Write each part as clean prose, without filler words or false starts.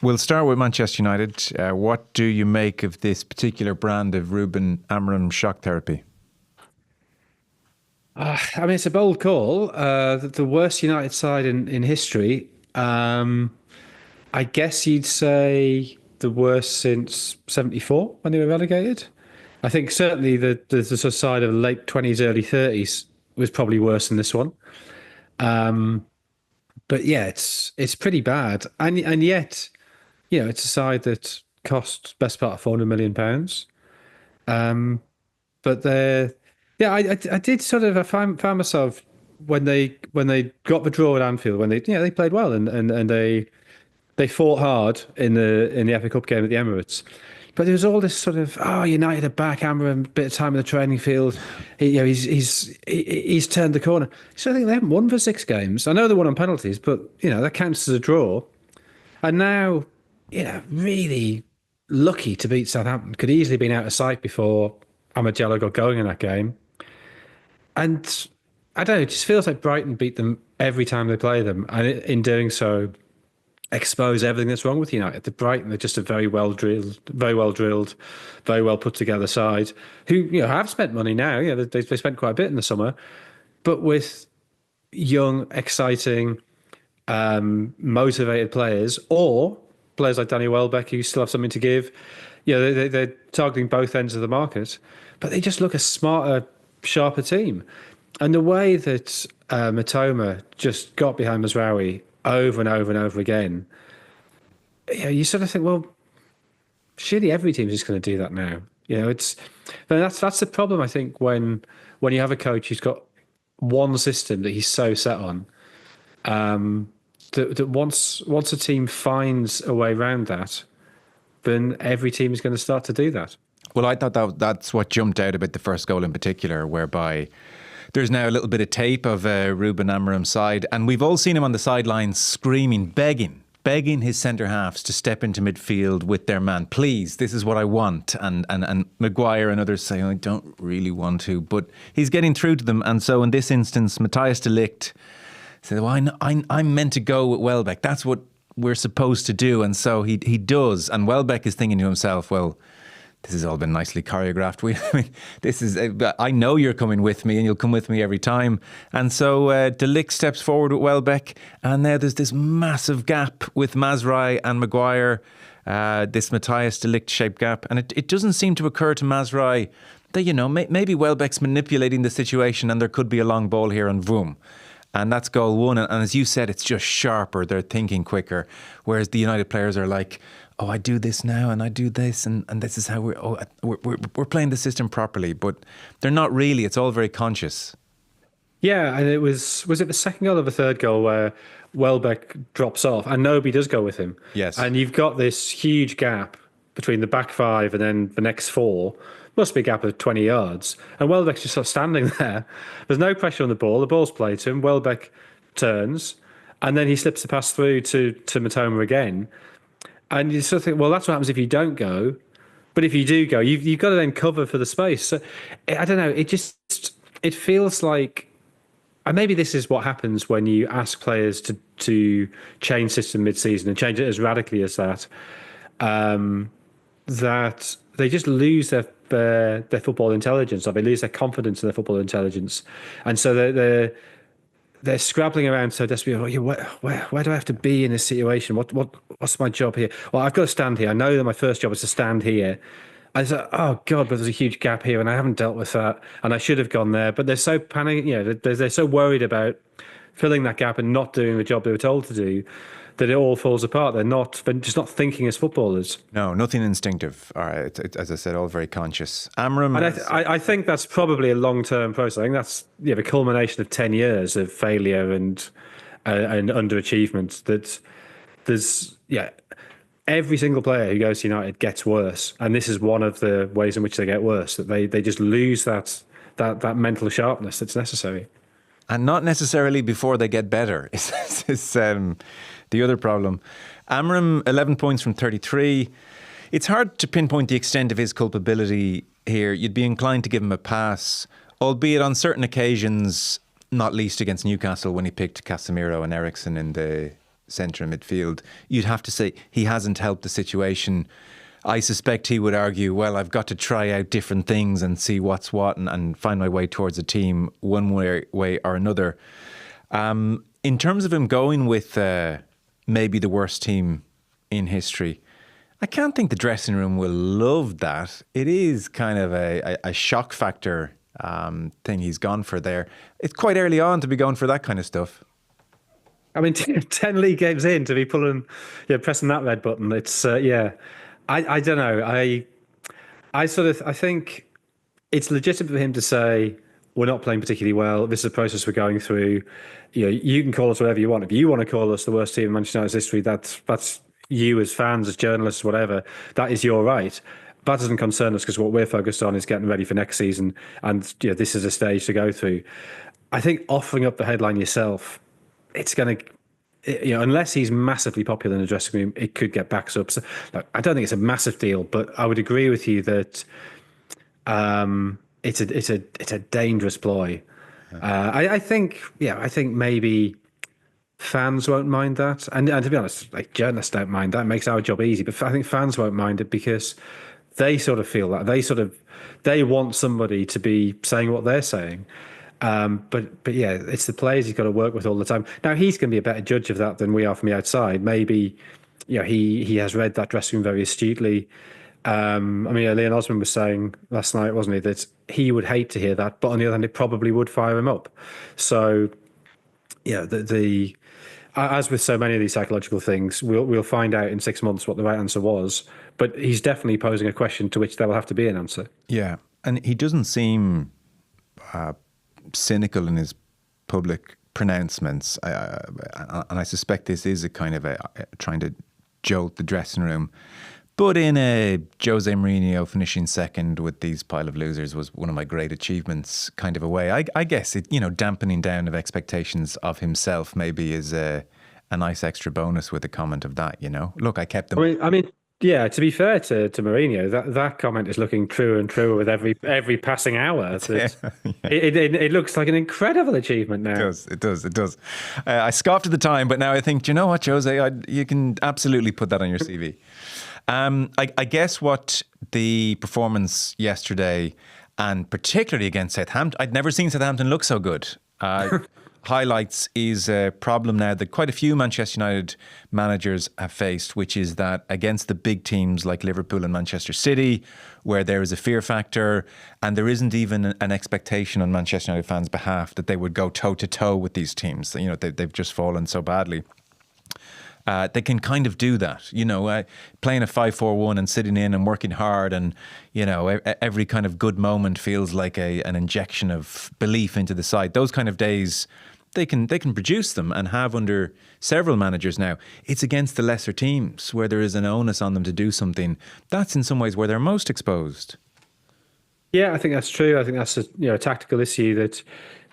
We'll start with Manchester United. What do you make of this particular brand of Ruben Amorim shock therapy? I mean, it's a bold call. The worst United side in history. I guess you'd say the worst since '74 when they were relegated. I think certainly the sort of side of the late 20s, early 30s was probably worse than this one. But yeah, it's pretty bad. And yet, it's a side that cost best part of £400 million. But yeah, I did sort of I found myself when they got the draw at Anfield, when they played well and they fought hard in the FA Cup game at the Emirates. But there was all this sort of, United are back, Amorim, bit of time in the training field. He's turned the corner. So I think they haven't won for 6 games. I know they won on penalties, but that counts as a draw. And now, really lucky to beat Southampton. Could easily been out of sight before Managerial got going in that game. And I don't know, it just feels like Brighton beat them every time they play them. And in doing so, expose everything that's wrong with United. The Brighton are just a very well drilled, very well put together side who have spent money now. They spent quite a bit in the summer, but with young, exciting, motivated players or players like Danny Welbeck who still have something to give. They're targeting both ends of the market, but they just look a smarter, sharper team. And the way that Matoma just got behind Mazraoui over and over and over again, you sort of think, well, surely every team's just going to do that now. That's the problem. I think when you have a coach who's got one system that he's so set on, that once a team finds a way around that, then every team is going to start to do that. Well, I thought that's what jumped out about the first goal in particular, whereby there's now a little bit of tape of Ruben Amorim's side, and we've all seen him on the sidelines screaming, begging his centre halves to step into midfield with their man. Please, this is what I want. And Maguire and others saying, I don't really want to, but he's getting through to them. And so in this instance, Matthias de Ligt said, well, I'm meant to go with Welbeck. That's what we're supposed to do. And so he does. And Welbeck is thinking to himself, well, this has all been nicely choreographed. I know you're coming with me and you'll come with me every time. And so de Ligt steps forward with Welbeck, and now there's this massive gap with Mazraoui and Maguire, this Matthias de Ligt shaped gap. And it doesn't seem to occur to Mazraoui that, maybe Welbeck's manipulating the situation and there could be a long ball here and boom. And that's goal one. And as you said, it's just sharper. They're thinking quicker. Whereas the United players are like, oh, I do this now and I do this and this is how we're playing the system properly. But they're not really. It's all very conscious. Yeah, and was it the second goal or the third goal where Welbeck drops off and nobody does go with him? Yes. And you've got this huge gap between the back five and then the next four. Must be a gap of 20 yards. And Welbeck's just sort of standing there. There's no pressure on the ball. The ball's played to him. Welbeck turns and then he slips the pass through to Matoma again. And you sort of think, well, that's what happens if you don't go. But if you do go, you've got to then cover for the space. So I don't know. It feels like, and maybe this is what happens when you ask players to change system mid-season and change it as radically as that, that they just lose their football intelligence, or they lose their confidence in their football intelligence, and so they're scrabbling around so desperately. Where do I have to be in this situation? What's my job here? Well, I've got to stand here. I know that my first job is to stand here. I said, oh God, but there's a huge gap here, and I haven't dealt with that, and I should have gone there. But they're so panicking, they're so worried about filling that gap and not doing the job they were told to do, that it all falls apart. They're just not thinking as footballers. No, nothing instinctive. All right, as I said, all very conscious. Amorim, and I think that's probably a long-term process. I think that's the culmination of 10 years of failure and underachievement. That there's every single player who goes to United gets worse, and this is one of the ways in which they get worse. That they just lose that mental sharpness that's necessary. And not necessarily before they get better. Is the other problem. Amorim, 11 points from 33. It's hard to pinpoint the extent of his culpability here. You'd be inclined to give him a pass, albeit on certain occasions, not least against Newcastle when he picked Casemiro and Eriksen in centre midfield, you'd have to say he hasn't helped the situation. I suspect he would argue, well, I've got to try out different things and see what's what and find my way towards a team one way or another. In terms of him going with maybe the worst team in history, I can't think the dressing room will love that. It is kind of a shock factor thing he's gone for there. It's quite early on to be going for that kind of stuff. I mean, 10 league games in to be pressing that red button. It's, I don't know. I think it's legitimate for him to say, we're not playing particularly well. This is a process we're going through. You can call us whatever you want. If you want to call us the worst team in Manchester United's history, that's you as fans, as journalists, whatever. That is your right. That doesn't concern us because what we're focused on is getting ready for next season. And this is a stage to go through. I think offering up the headline yourself, it's going to, unless he's massively popular in the dressing room, it could get backed up. So, I don't think it's a massive deal, but I would agree with you that it's a dangerous ploy. I think maybe fans won't mind that, and to be honest, like journalists don't mind that. It makes our job easy, but I think fans won't mind it because they sort of feel that they want somebody to be saying what they're saying. But yeah, it's the players he's got to work with all the time. Now he's going to be a better judge of that than we are from the outside. Maybe, he has read that dressing room very astutely. Leon Osman was saying last night, wasn't he, that he would hate to hear that, but on the other hand, it probably would fire him up. So, as with so many of these psychological things, we'll find out in 6 months what the right answer was. But he's definitely posing a question to which there will have to be an answer. Yeah, and he doesn't seem cynical in his public pronouncements, and I suspect this is a kind of trying to jolt the dressing room. But in a Jose Mourinho finishing second with these pile of losers was one of my great achievements kind of a way. I guess it, dampening down of expectations of himself maybe is a nice extra bonus with a comment of that, Look, I kept them. I mean, yeah, to be fair to Mourinho, that comment is looking truer and truer with every passing hour. It looks like an incredible achievement now. It does. I scoffed at the time, but now I think, do you know what, Jose? You can absolutely put that on your CV. I guess what the performance yesterday, and particularly against Southampton, I'd never seen Southampton look so good. Highlights is a problem now that quite a few Manchester United managers have faced, which is that against the big teams like Liverpool and Manchester City, where there is a fear factor and there isn't even an expectation on Manchester United fans' behalf that they would go toe-to-toe with these teams. They've just fallen so badly. They can kind of do that, playing a 5-4-1 and sitting in and working hard, and every kind of good moment feels like an injection of belief into the side. Those kind of days, they can produce them and have under several managers now. It's against the lesser teams where there is an onus on them to do something. That's in some ways where they're most exposed. Yeah, I think that's true. I think that's a tactical issue that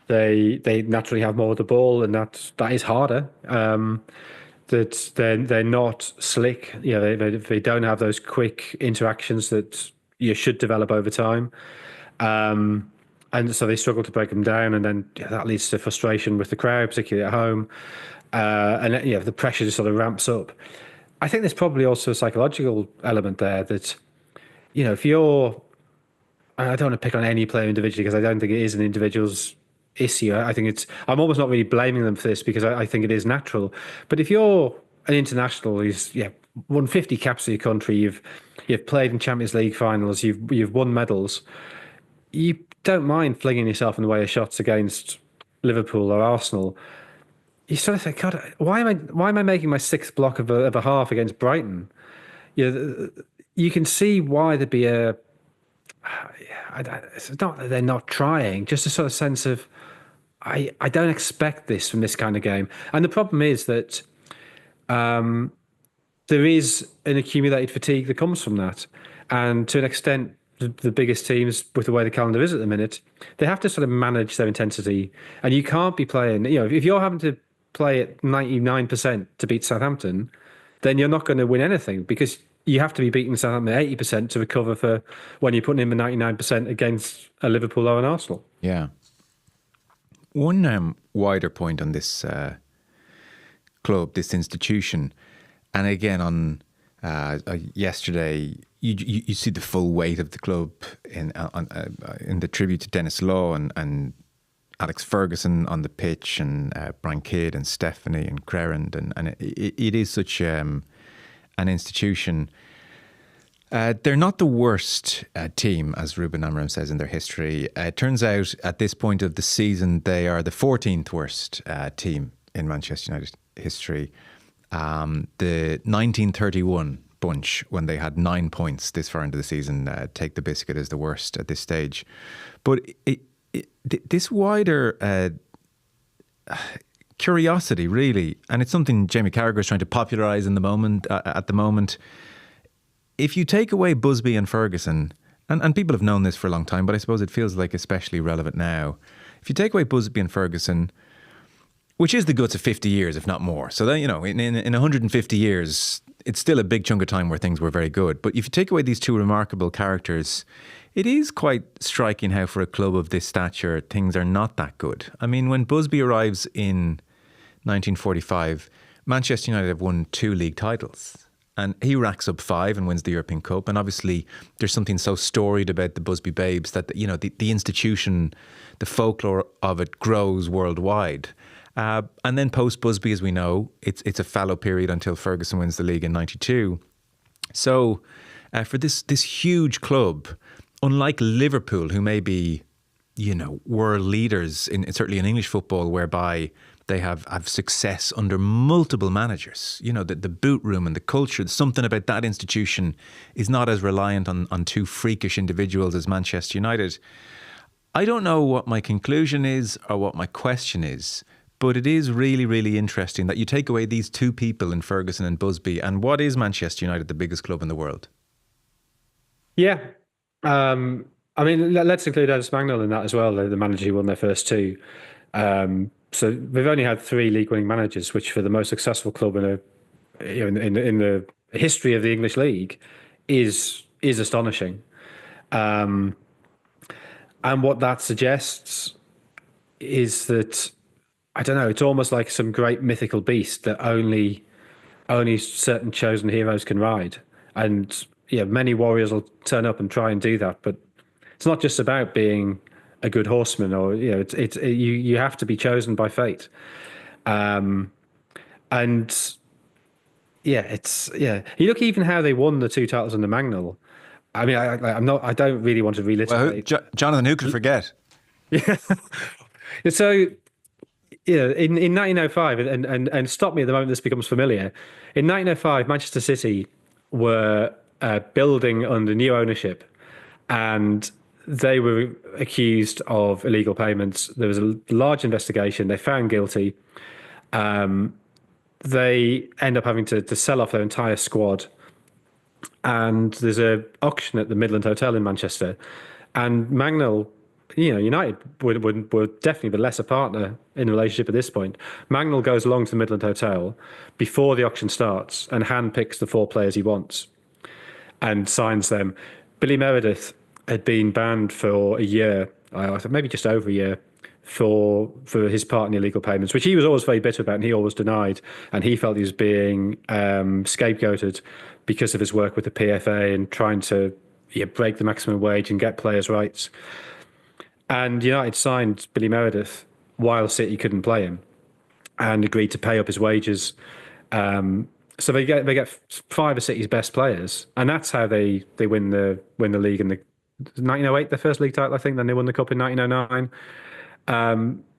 they naturally have more of the ball, and that is harder. That they're not slick. They don't have those quick interactions that you should develop over time. And so they struggle to break them down, and then that leads to frustration with the crowd, particularly at home. And the pressure just sort of ramps up. I think there's probably also a psychological element there that, if you're, I don't want to pick on any player individually because I don't think it is an individual's issue. I think I'm almost not really blaming them for this because I think it is natural. But if you're an international who's won 50 caps for your country, you've played in Champions League finals, you've won medals, you don't mind flinging yourself in the way of shots against Liverpool or Arsenal. You sort of think, God, why am I making my sixth block of a half against Brighton? You can see why there'd be it's not that they're not trying, just a sort of sense of I don't expect this from this kind of game. And the problem is that there is an accumulated fatigue that comes from that. And to an extent, the biggest teams, with the way the calendar is at the minute, they have to sort of manage their intensity. And you can't be playing, if you're having to play at 99% to beat Southampton, then you're not going to win anything because you have to be beating Southampton at 80% to recover for when you're putting in the 99% against a Liverpool or an Arsenal. Yeah. One wider point on this club, this institution. And again, on yesterday, you see the full weight of the club in the tribute to Dennis Law and Alex Ferguson on the pitch, and Brian Kidd and Stephanie and Crerand, and it is such an institution. They're not the worst team, as Ruben Amorim says, in their history. It turns out at this point of the season, they are the 14th worst team in Manchester United history. The 1931 bunch, when they had 9 points this far into the season, take the biscuit as the worst at this stage. But this wider curiosity, really, and it's something Jamie Carragher is trying to popularise in the moment. At the moment, if you take away Busby and Ferguson, and people have known this for a long time, but I suppose it feels like especially relevant now. If you take away Busby and Ferguson, which is the guts of 50 years, if not more. So that, in 150 years, it's still a big chunk of time where things were very good. But if you take away these two remarkable characters, it is quite striking how for a club of this stature, things are not that good. I mean, when Busby arrives in 1945, Manchester United have won 2 league titles. And he racks up 5 and wins the European Cup. And obviously, there's something so storied about the Busby Babes that, the institution, the folklore of it grows worldwide. And then post-Busby, as we know, it's a fallow period until Ferguson wins the league in 92. So for this huge club, unlike Liverpool, who may be, world leaders, certainly in English football, whereby they have success under multiple managers. The boot room and the culture, something about that institution is not as reliant on 2 freakish individuals as Manchester United. I don't know what my conclusion is or what my question is, but it is really, really interesting that you take away these 2 people in Ferguson and Busby, and what is Manchester United, the biggest club in the world? Yeah. I mean, let's include Dennis Magnell in that as well, the manager who won their first 2. So we've only had 3 league-winning managers, which for the most successful club in the history of the English league is astonishing. And what that suggests is that, I don't know, it's almost like some great mythical beast that only certain chosen heroes can ride. And many warriors will turn up and try and do that, but it's not just about being a good horseman, or you have to be chosen by fate, and you look even how they won the 2 titles under Magnell. I mean, I don't really want to relitigate. Well, Jonathan, who could forget? Yeah. So in 1905, and stop me at the moment this becomes familiar. In 1905, Manchester City were building under new ownership, and they were accused of illegal payments. There was a large investigation. They found guilty. They end up having to sell off their entire squad. And there's an auction at the Midland Hotel in Manchester. And Magnell, United would definitely be less a partner in the relationship at this point. Magnell goes along to the Midland Hotel before the auction starts and handpicks the 4 players he wants and signs them. Billy Meredith had been banned for a year, maybe just over a year, for his part in illegal payments, which he was always very bitter about and he always denied. And he felt he was being scapegoated because of his work with the PFA and trying to break the maximum wage and get players' rights. And United signed Billy Meredith while City couldn't play him and agreed to pay up his wages. So they get 5 of City's best players, and that's how they win the league in the 1908, their first league title, I think. Then they won the cup in 1909.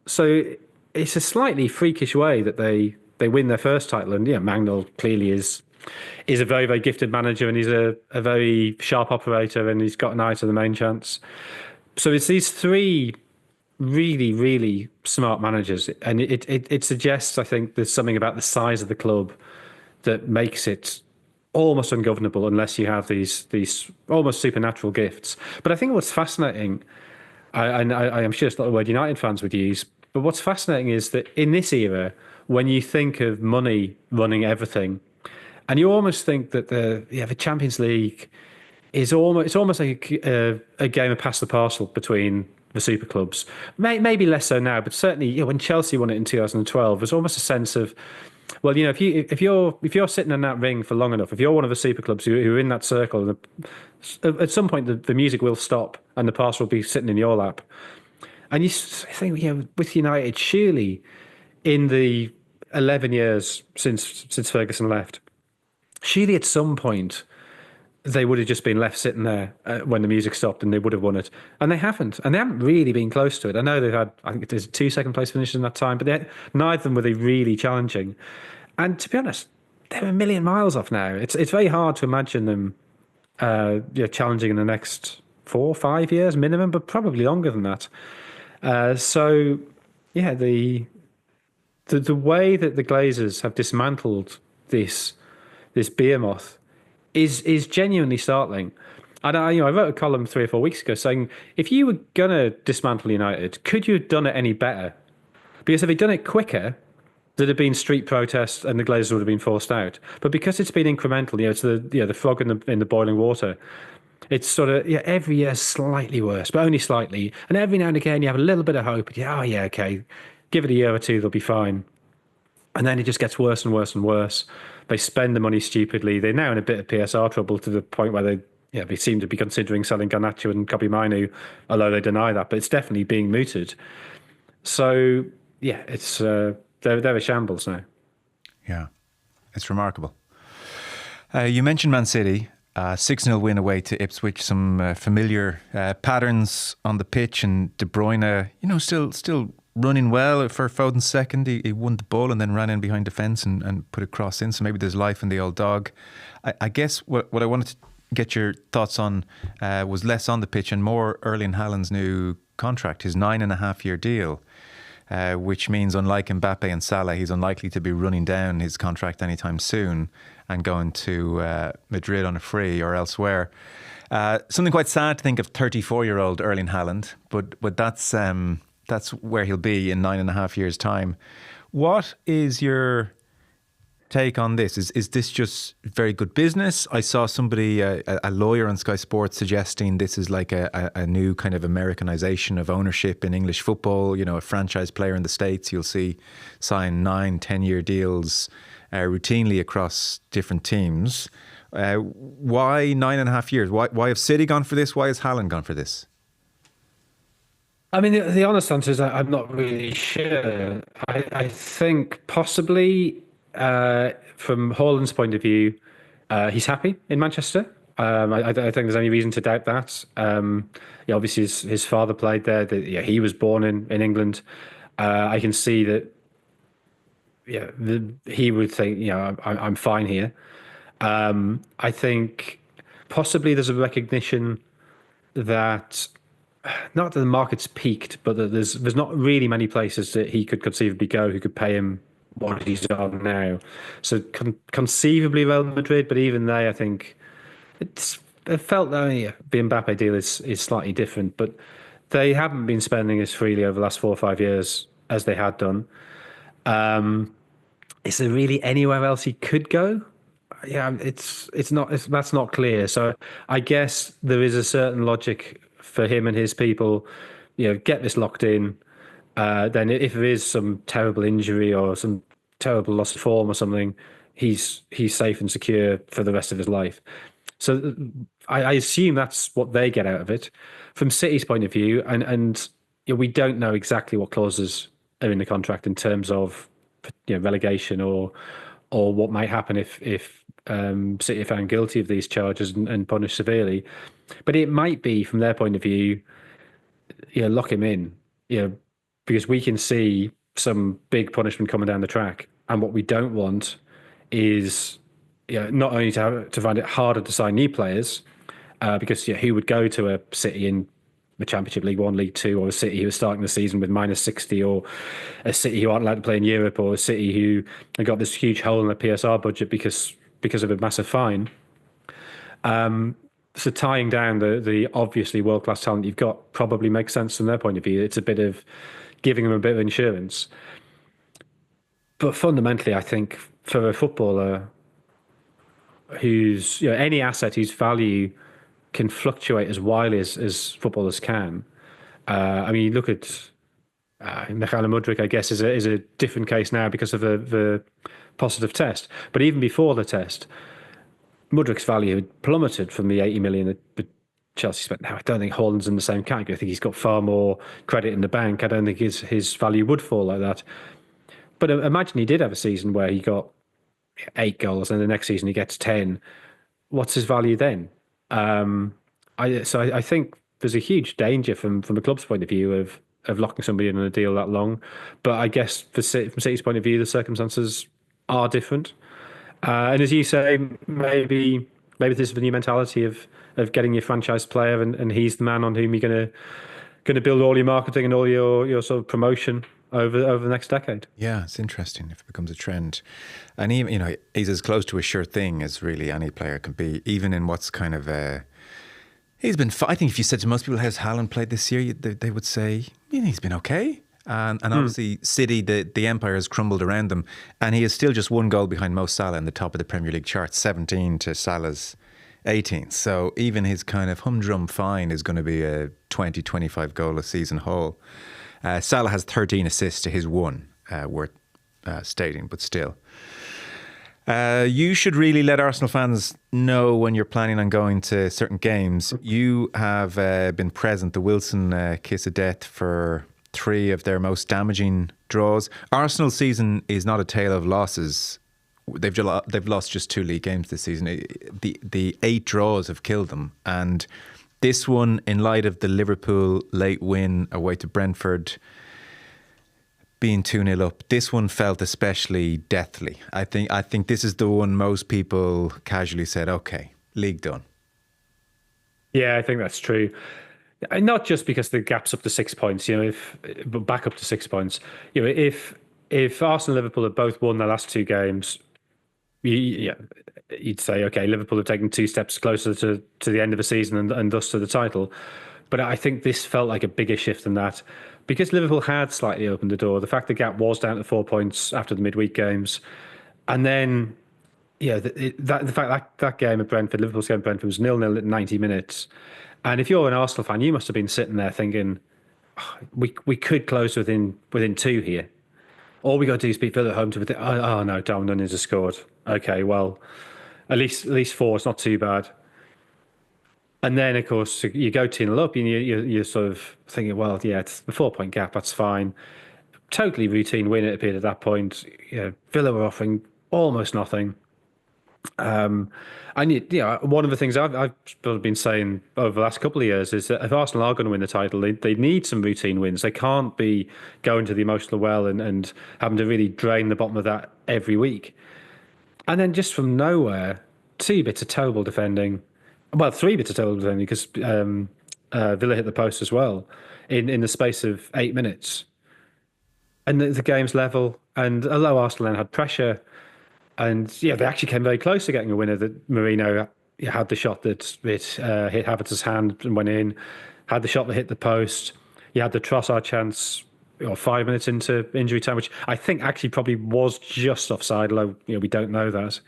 So it's a slightly freakish way that they win their first title. And Magnell clearly is a very, very gifted manager, and he's a very sharp operator, and he's got an eye to the main chance. So it's these 3 really, really smart managers, and it suggests, I think, there's something about the size of the club that makes it almost ungovernable unless you have these almost supernatural gifts. But I think what's fascinating, I am sure it's not the word United fans would use, but what's fascinating is that in this era, when you think of money running everything, and you almost think that the Champions League is almost like a game of pass the parcel between the super clubs. Maybe less so now, but certainly when Chelsea won it in 2012, there's almost a sense of Well, if you're sitting in that ring for long enough, if you're one of the super clubs who are in that circle, at some point the music will stop and the pass will be sitting in your lap. And think, with United, surely in the 11 years since Ferguson left, surely at some point they would have just been left sitting there when the music stopped and they would have won it. And they haven't really been close to it. I know they've had, I think there's 2 second place finishes in that time, but neither of them were they really challenging. And to be honest, they're a million miles off now. It's very hard to imagine them challenging in the next 4 or 5 years minimum, but probably longer than that. So yeah, the way that the Glazers have dismantled this behemoth is genuinely startling. And I wrote a column 3 or 4 weeks ago saying, if you were gonna dismantle United, could you have done it any better? Because if they'd done it quicker, there'd have been street protests and the Glazers would have been forced out. But because it's been incremental, it's the frog in the boiling water. It's sort of every year slightly worse, but only slightly. And every now and again you have a little bit of hope. Okay, give it a year or two, they'll be fine. And then it just gets worse and worse and worse. They spend the money stupidly. They're now in a bit of PSR trouble to the point where they seem to be considering selling Garnacho and Kobe Mainu, although they deny that. But it's definitely being mooted. So it's they're a shambles now. Yeah, it's remarkable. You mentioned Man City. 6-0 win away to Ipswich. Some familiar patterns on the pitch, and De Bruyne, still running well for Foden's second. He won the ball and then ran in behind defence and put a cross in. So maybe there's life in the old dog. I guess what I wanted to get your thoughts on was less on the pitch and more Erling Haaland's new contract, his 9.5-year deal. Which means, unlike Mbappe and Salah, he's unlikely to be running down his contract anytime soon and going to Madrid on a free or elsewhere. Something quite sad to think of 34-year-old Erling Haaland, but that's where he'll be in 9.5 years' time. What is your take on this? Is this just very good business? I saw somebody, a lawyer on Sky Sports, suggesting this is like a new kind of Americanization of ownership in English football. A franchise player in the States, you'll see sign 9-10-year deals routinely across different teams. Why 9.5 years? Why have City gone for this? Why has Haaland gone for this? I mean, the honest answer is I'm not really sure. I think possibly from Haaland's point of view, he's happy in Manchester. I don't think there's any reason to doubt that. Obviously, his father played there. He was born in England. I can see that. He would think, I'm fine here. I think possibly there's a recognition that not that the market's peaked, but that there's not really many places that he could conceivably go who could pay him what he's on now. So conceivably Real Madrid, but even they, I think it felt that the Mbappe deal is slightly different, but they haven't been spending as freely over the last 4 or 5 years as they had done. Is there really anywhere else he could go? Yeah, that's not clear. So I guess there is a certain logic for him and his people, get this locked in. Then if there is some terrible injury or some terrible loss of form or something, he's safe and secure for the rest of his life. So I assume that's what they get out of it. From City's point of view, and we don't know exactly what clauses are in the contract in terms of relegation or what might happen if City are found guilty of these charges and punished severely. But it might be, from their point of view, lock him in, because we can see some big punishment coming down the track. And what we don't want is not only to find it harder to sign new players, because who would go to a City in the Championship, League One, League Two, or a City who is starting the season with -60, or a City who aren't allowed to play in Europe, or a City who have got this huge hole in their PSR budget because of a massive fine. So tying down the obviously world-class talent you've got probably makes sense from their point of view. It's a bit of giving them a bit of insurance. But fundamentally, I think for a footballer who's any asset whose value can fluctuate as wildly as footballers can. I mean, you look at Mykhailo Mudryk, I guess, is a different case now because of the positive test. But even before the test, Mudryk's value had plummeted from the 80 million that Chelsea spent. Now, I don't think Haaland's in the same category. I think he's got far more credit in the bank. I don't think his value would fall like that. But imagine he did have a season where he got 8 goals and the next season he gets 10. What's his value then? I think there's a huge danger from a club's point of view of locking somebody in on a deal that long. But I guess from City's point of view, the circumstances are different. And as you say, maybe this is the new mentality of getting your franchise player, and he's the man on whom you're going to build all your marketing and all your sort of promotion over the next decade. Yeah, it's interesting if it becomes a trend. And even, he's as close to a sure thing as really any player can be, even in what's kind of he's been. I think if you said to most people, "How's Haaland played this year?" they would say, he's been okay. And obviously, City, the empire has crumbled around them, and he is still just 1 goal behind Mo Salah in the top of the Premier League chart, 17 to Salah's 18. So even his kind of humdrum fine is going to be a 20, 25 goal a season haul. Salah has 13 assists to his 1, worth stating, but still. You should really let Arsenal fans know when you're planning on going to certain games. You have been present, the Wilson kiss of death, for 3 of their most damaging draws. Arsenal's season is not a tale of losses. They've lost just 2 league games this season. The 8 draws have killed them. And this one, in light of the Liverpool late win away to Brentford, being 2-0 up, this one felt especially deathly. I think this is the one most people casually said, okay, league done. Yeah, I think that's true. And not just because the gap's up to 6 points, but back up to 6 points. If Arsenal and Liverpool have both won their last 2 games, you'd say, okay, Liverpool have taken 2 steps closer to the end of the season and thus to the title. But I think this felt like a bigger shift than that, because Liverpool had slightly opened the door. The fact the gap was down to 4 points after the midweek games, and then the fact that game at Brentford, Liverpool's game at Brentford, was 0-0 at 90 minutes. And if you're an Arsenal fan, you must have been sitting there thinking, we could close within 2 here. All we got to do is beat Villa at home to within. Oh no, Darwin Nunez has scored. Okay, well, at least 4. It's not too bad. And then, of course, you go 2-0 up, and you're sort of thinking, well, yeah, it's the 4-point gap. That's fine. Totally routine win, it appeared at that point. Villa were offering almost nothing. And one of the things I've been saying over the last couple of years is that if Arsenal are going to win the title, they need some routine wins. They can't be going to the emotional well and having to really drain the bottom of that every week. And then just from nowhere, 2 bits of terrible defending. Well, 3 bits of terrible defending, because Villa hit the post as well in the space of 8 minutes. And the game's level. And although Arsenal then had pressure, and they actually came very close to getting a winner. That Mourinho had the shot that hit Havertz's hand and went in, had the shot that hit the post. You had the Trossard chance 5 minutes into injury time, which I think actually probably was just offside, although we don't know that.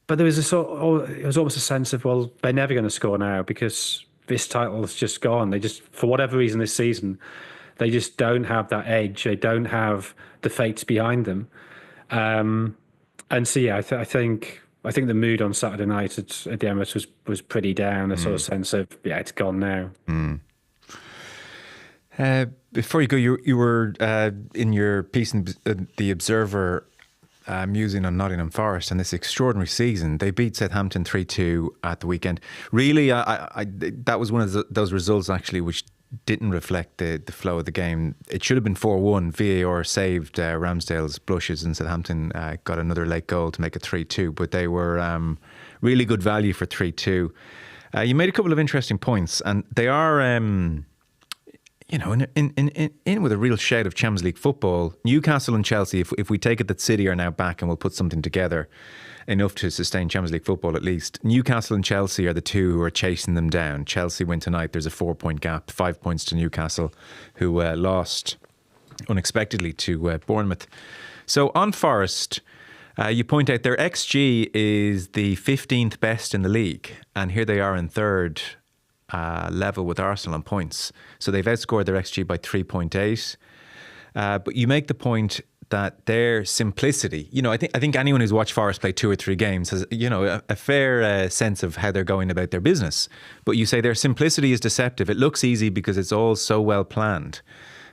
But there was it was almost a sense of, well, they're never going to score now because this title is just gone. They just, for whatever reason this season, they just don't have that edge. They don't have the fates behind them. And so, I think the mood on Saturday night at the Emirates was pretty down. A sort of sense of, it's gone now. Before you go, you were in your piece in The Observer musing on Nottingham Forest and this extraordinary season. They beat Southampton 3-2 at the weekend. Really, that was one of those results actually which didn't reflect the flow of the game. It should have been 4-1. VAR saved Ramsdale's blushes, and Southampton got another late goal to make it 3-2. But they were really good value for 3-2. You made a couple of interesting points, and they are, in with a real shade of Champions League football. Newcastle and Chelsea, if we take it that City are now back and we'll put something together enough to sustain Champions League football at least, Newcastle and Chelsea are the 2 who are chasing them down. Chelsea win tonight. There's a 4-point gap, 5 points to Newcastle, who lost unexpectedly to Bournemouth. So on Forest, you point out their XG is the 15th best in the league, and here they are in 3rd level with Arsenal on points. So they've outscored their XG by 3.8. But you make the point that their simplicity, I think anyone who's watched Forest play 2 or 3 games has, a fair sense of how they're going about their business. But you say their simplicity is deceptive. It looks easy because it's all so well planned.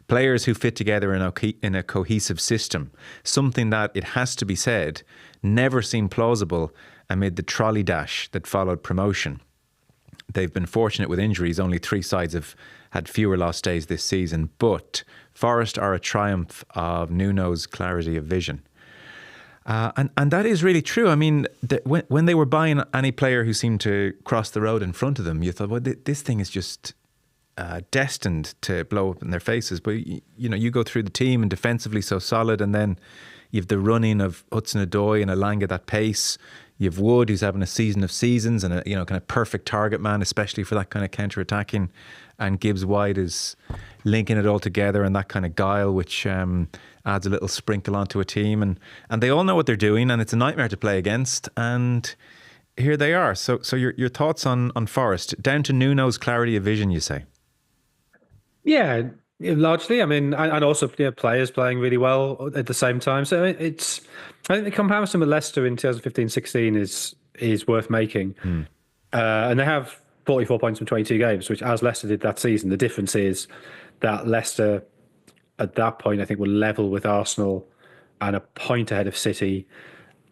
Players who fit together in a cohesive system, something that, it has to be said, never seemed plausible amid the trolley dash that followed promotion. They've been fortunate with injuries. Only 3 sides have had fewer lost days this season. But Forest are a triumph of Nuno's clarity of vision. And that is really true. I mean, when they were buying any player who seemed to cross the road in front of them, you thought, well, this thing is just destined to blow up in their faces. But, you go through the team and defensively so solid, and then you have the running of Hudson-Odoi and Elanga at that pace. You have Wood, who's having a season of seasons and a kind of perfect target man, especially for that kind of counter-attacking. And Gibbs White is linking it all together, and that kind of guile, which adds a little sprinkle onto a team. And they all know what they're doing, and it's a nightmare to play against. And here they are. So your thoughts on Forest, down to Nuno's clarity of vision, you say? Yeah, largely. I mean, and also players playing really well at the same time. So I think the comparison with Leicester in 2015-16 is worth making. And they have 44 points from 22 games, which, as Leicester did that season, the difference is that Leicester at that point, I think, were level with Arsenal and a point ahead of City.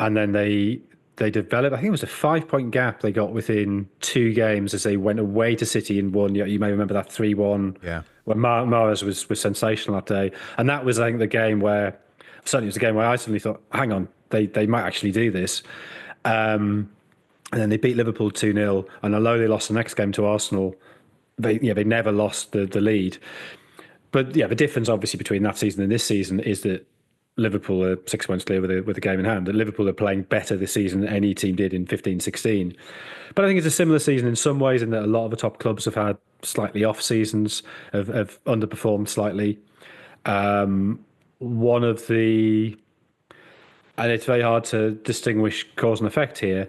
And then they developed, I think it was a 5-point gap they got within 2 games as they went away to City and won. You may remember that 3-1. Yeah. When Mahrez was sensational that day. And that was, I think, the game where, certainly it was the game where I suddenly thought, hang on, they might actually do this. And then they beat Liverpool 2-0. And although they lost the next game to Arsenal, they never lost the lead. But yeah, the difference obviously between that season and this season is that Liverpool are 6 points clear with a game in hand. That Liverpool are playing better this season than any team did in 15-16. But I think it's a similar season in some ways, in that a lot of the top clubs have had slightly off seasons, have underperformed slightly. One of the, and it's very hard to distinguish cause and effect here,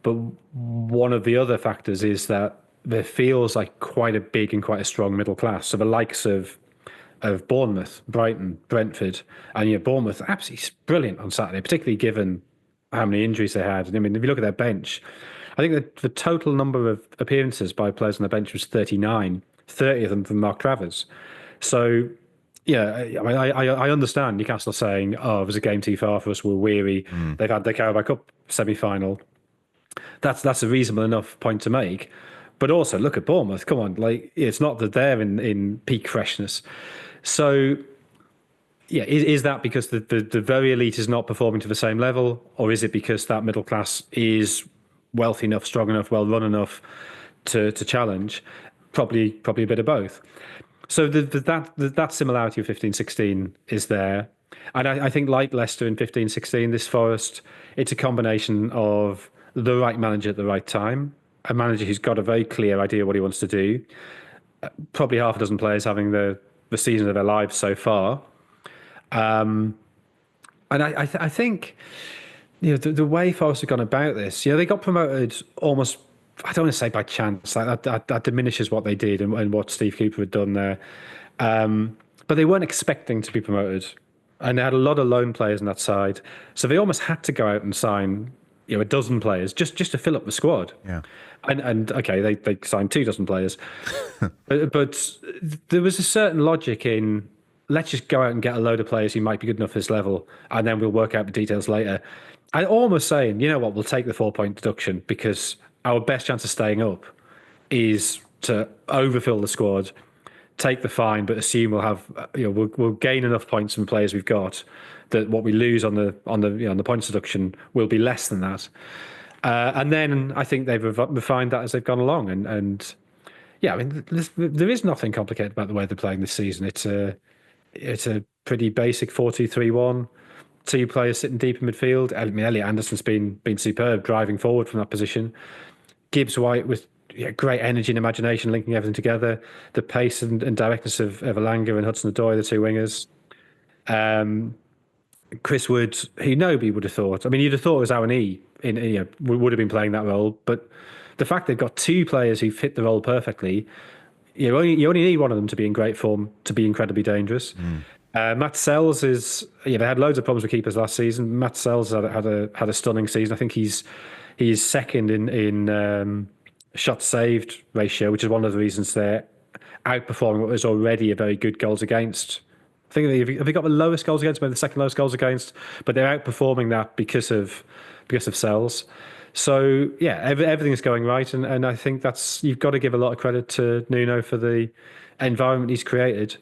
but one of the other factors is that there feels like quite a big and quite a strong middle class. So the likes of Bournemouth, Brighton, Brentford, and Bournemouth absolutely brilliant on Saturday, particularly given how many injuries they had. I mean, if you look at their bench, I think that the total number of appearances by players on the bench was 39, 30 of them from Mark Travers. So, yeah, I mean, I understand Newcastle saying, oh, it was a game too far for us, we're weary. They've had their Carabao Cup semi-final. That's a reasonable enough point to make. But also, look at Bournemouth. Come on, it's not that they're in peak freshness. So, yeah, is that because the very elite is not performing to the same level, or is it because that middle class is wealthy enough, strong enough, well run enough to challenge? Probably a bit of both. So that similarity of 15-16 is there, and I think, like Leicester in 15-16, this Forest, it's a combination of the right manager at the right time, a manager who's got a very clear idea what he wants to do, probably half a dozen players having the season of their lives so far. And I think the way Forest have gone about this, they got promoted almost, I don't want to say by chance, like that diminishes what they did and what Steve Cooper had done there. But they weren't expecting to be promoted, and they had a lot of loan players on that side, so they almost had to go out and sign a dozen players just to fill up the squad. Yeah. And okay, they signed 24 players, but there was a certain logic in, let's just go out and get a load of players who might be good enough for this level, and then we'll work out the details later. And almost saying, you know what, we'll take the 4-point deduction because our best chance of staying up is to overfill the squad, take the fine, but assume we'll have, we'll gain enough points from players we've got that what we lose on the points deduction will be less than that. And then I think they've refined that as they've gone along. And yeah, I mean, there is nothing complicated about the way they're playing this season. It's a pretty basic 4-2-3-1. 2 players sitting deep in midfield. I mean, Elliot Anderson's been superb driving forward from that position. Gibbs White with great energy and imagination, linking everything together. The pace and directness of Elanga and Hudson-Odoi, the 2 wingers. Chris Wood, who nobody would have thought. I mean, you'd have thought it was Awani would have been playing that role, but the fact they've got 2 players who fit the role perfectly, you only need one of them to be in great form to be incredibly dangerous. Matt Sells is, yeah, they had loads of problems with keepers last season. Matt Sells had a stunning season. I think he's second in shots saved ratio, which is one of the reasons they're outperforming what was already a very good goals against. I think have they got the lowest goals against, maybe the second lowest goals against, but they're outperforming that because of Sells. So yeah, everything's going right, and I think that's, you've got to give a lot of credit to Nuno for the environment he's created.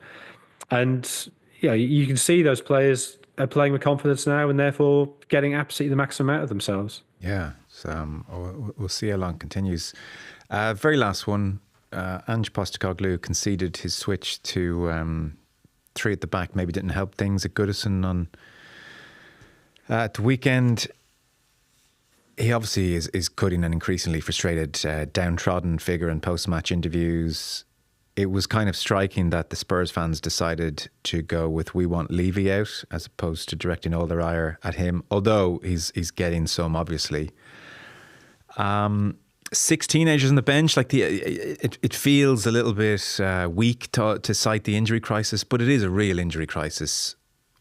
And yeah, you can see those players are playing with confidence now, and therefore getting absolutely the maximum out of themselves. Yeah, so we'll see how long it continues. Very last one, Ange Postecoglou conceded his switch to three at the back. Maybe didn't help things at Goodison on at the weekend. He obviously is cutting an increasingly frustrated, downtrodden figure in post-match interviews. It was kind of striking that the Spurs fans decided to go with "we want Levy out" as opposed to directing all their ire at him, although he's getting some, obviously. 6 teenagers on the bench, like it feels a little bit weak to cite the injury crisis, but it is a real injury crisis,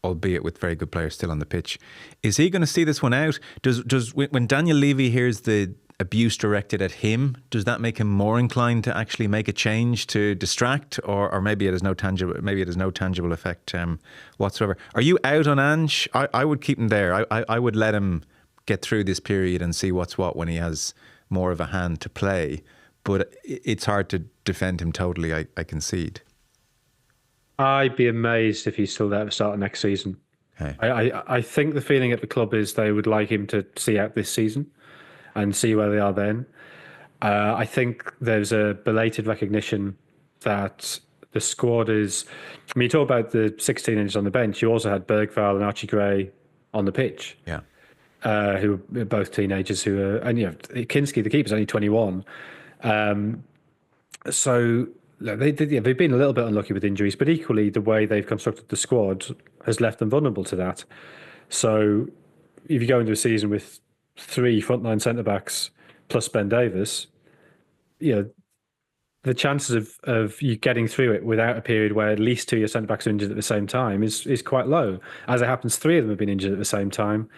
albeit with very good players still on the pitch. Is he going to see this one out? Does when Daniel Levy hears the abuse directed at him, does that make him more inclined to actually make a change to distract, or maybe it has no tangible effect whatsoever? Are you out on Ange? I would keep him there. I would let him get through this period and see what's what when he has more of a hand to play. But it's hard to defend him totally, I concede. I'd be amazed if he's still there at the start of next season. Okay. I think the feeling at the club is they would like him to see out this season and see where they are then. I think there's a belated recognition that the squad is. I mean, you talk about the 16 inches on the bench. You also had Bergvall and Archie Gray on the pitch, Yeah. who are both teenagers. And Kinski, the keeper's only 21. So look, they've been a little bit unlucky with injuries, but equally the way they've constructed the squad has left them vulnerable to that. So if you go into a season with 3 frontline centre backs plus Ben Davis, the chances of you getting through it without a period where at least 2 of your centre backs are injured at the same time is quite low. As it happens, 3 of them have been injured at the same time.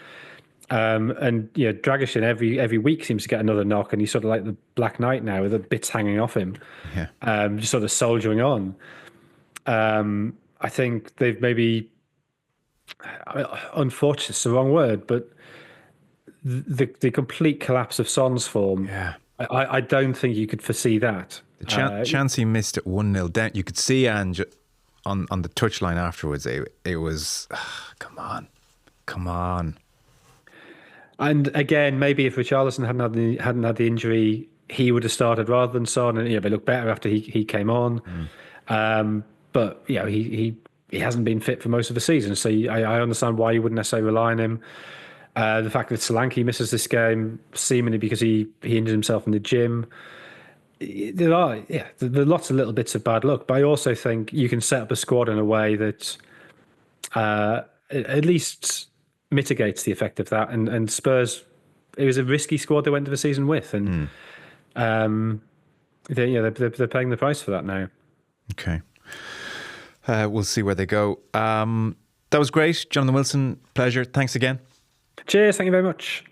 And Dragic every week seems to get another knock, and he's sort of like the Black Knight now with the bits hanging off him, just sort of soldiering on. I think they've maybe, unfortunate, it's the wrong word, but the complete collapse of Son's form. Yeah. I don't think you could foresee that. The chance he missed at 1-0 down, you could see Ange on the touchline afterwards. It was, come on. And again, maybe if Richarlison hadn't had the injury, he would have started rather than Son, and they looked better after he came on. But he hasn't been fit for most of the season, so I understand why you wouldn't necessarily rely on him. The fact that Solanke misses this game, seemingly because he injured himself in the gym. There are lots of little bits of bad luck, but I also think you can set up a squad in a way that at least mitigates the effect of that. And Spurs, it was a risky squad they went to the season with, and they're paying the price for that now. Okay, we'll see where they go. That was great, Jonathan Wilson. Pleasure. Thanks again. Cheers. Thank you very much.